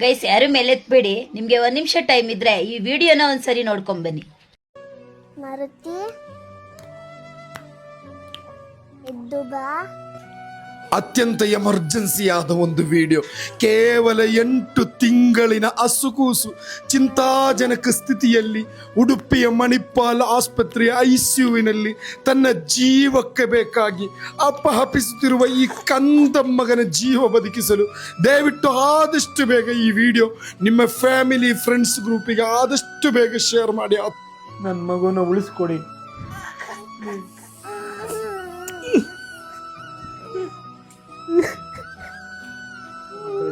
Guys ಯಾರು ಮೇಲೆತ್ಬೇಡಿ, ನಿಮ್ಗೆ 1 ನಿಮಿಷ ಟೈಮ್ ಇದ್ರೆ ಈ ವಿಡಿಯೋನ ಒಂದ್ಸರಿ ನೋಡ್ಕೊಂಡ್ ಬನ್ನಿ. ಮಾರುತಿ ಎದ್ದು ಬಾ. ಅತ್ಯಂತ ಎಮರ್ಜೆನ್ಸಿ ಆದ ಒಂದು ವಿಡಿಯೋ. ಕೇವಲ 8 ತಿಂಗಳಿನ ಹಸುಕೂಸು ಚಿಂತಾಜನಕ ಸ್ಥಿತಿಯಲ್ಲಿ ಉಡುಪಿಯ ಮಣಿಪಾಲ್ ಆಸ್ಪತ್ರೆಯ ICUವಿನಲ್ಲಿ ತನ್ನ ಜೀವಕ್ಕೆ ಬೇಕಾಗಿ ಅಪಹಪಿಸುತ್ತಿರುವ ಈ ಕಂದ ಮಗನ ಜೀವ ಬದುಕಿಸಲು ದಯವಿಟ್ಟು ಆದಷ್ಟು ಬೇಗ ಈ ವಿಡಿಯೋ ನಿಮ್ಮ ಫ್ಯಾಮಿಲಿ ಫ್ರೆಂಡ್ಸ್ ಗ್ರೂಪಿಗೆ ಆದಷ್ಟು ಬೇಗ ಶೇರ್ ಮಾಡಿ. ನನ್ನ ಮಗುನ ಉಳಿಸ್ಕೊಡಿ.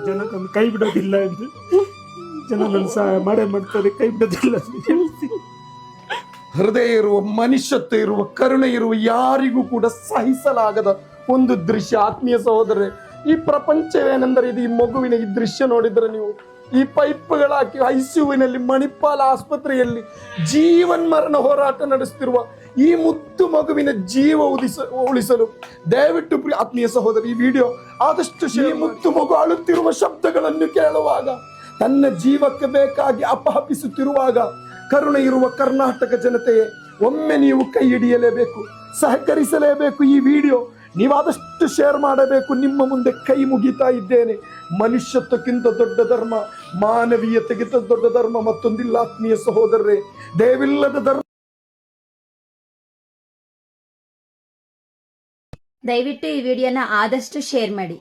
ಜನ ನನ್ನ ಕೈ ಬಿಡೋದಿಲ್ಲ ಎಂದು, ಜನ ನನ್ನ ಸಹಾಯ ಮಾಡೇ ಮಾಡ್ತಾರೆ, ಕೈ ಬಿಡೋದಿಲ್ಲ ಅಂತ ಹೇಳ್ತಿ. ಹೃದಯ ಇರುವ, ಮನುಷ್ಯತ್ವ ಇರುವ, ಕರುಣೆ ಇರುವ ಯಾರಿಗೂ ಕೂಡ ಸಹಿಸಲಾಗದ ಒಂದು ದೃಶ್ಯ. ಆತ್ಮೀಯ ಸಹೋದರರೇ, ಈ ಪ್ರಪಂಚವೇನೆಂದರೆ ಇದು. ಈ ಮಗುವಿನ ಈ ದೃಶ್ಯ ನೋಡಿದ್ರೆ ನೀವು, ಈ ಪೈಪ್ಗಳಾಕಿ ICUವಿನಲ್ಲಿ ಮಣಿಪಾಲ್ ಆಸ್ಪತ್ರೆಯಲ್ಲಿ ಜೀವನ್ಮರಣ ಹೋರಾಟ ನಡೆಸುತ್ತಿರುವ ಈ ಮುದ್ದು ಮಗುವಿನ ಜೀವ ಉಳಿಸಲು ದಯವಿಟ್ಟು ಆತ್ಮೀಯ ಸಹೋದರ ಈ ವಿಡಿಯೋ ಆದಷ್ಟು ಈ ಮುದ್ದು ಮಗು ಅಳುತ್ತಿರುವ ಶಬ್ದಗಳನ್ನು ಕೇಳುವಾಗ, ತನ್ನ ಜೀವಕ್ಕೆ ಬೇಕಾಗಿ ಅಪಹಪಿಸುತ್ತಿರುವಾಗ, ಕರುಣೆ ಇರುವ ಕರ್ನಾಟಕ ಜನತೆಯೇ, ಒಮ್ಮೆ ನೀವು ಕೈ ಹಿಡಿಯಲೇಬೇಕು, ಸಹಕರಿಸಲೇಬೇಕು. ಈ ವಿಡಿಯೋ ನೀವಾದಷ್ಟು ಶೇರ್ ಮಾಡಬೇಕು. ನಿಮ್ಮ ಮುಂದೆ ಕೈ ಮುಗಿತಾ ಇದ್ದೇನೆ. ಮನುಷ್ಯತ್ವಕ್ಕಿಂತ ದೊಡ್ಡ ಧರ್ಮ, ಮಾನವೀಯತೆಗಿಂತ ದೊಡ್ಡ ಧರ್ಮ ಮತ್ತೊಂದಿಲ್ಲ ಆತ್ಮೀಯ ಸಹೋದರರೇ. ದಯವಿಲ್ಲದ ಧರ್ಮ. ದಯವಿಟ್ಟು ಈ ವಿಡಿಯೋನ ಆದಷ್ಟು ಶೇರ್ ಮಾಡಿ.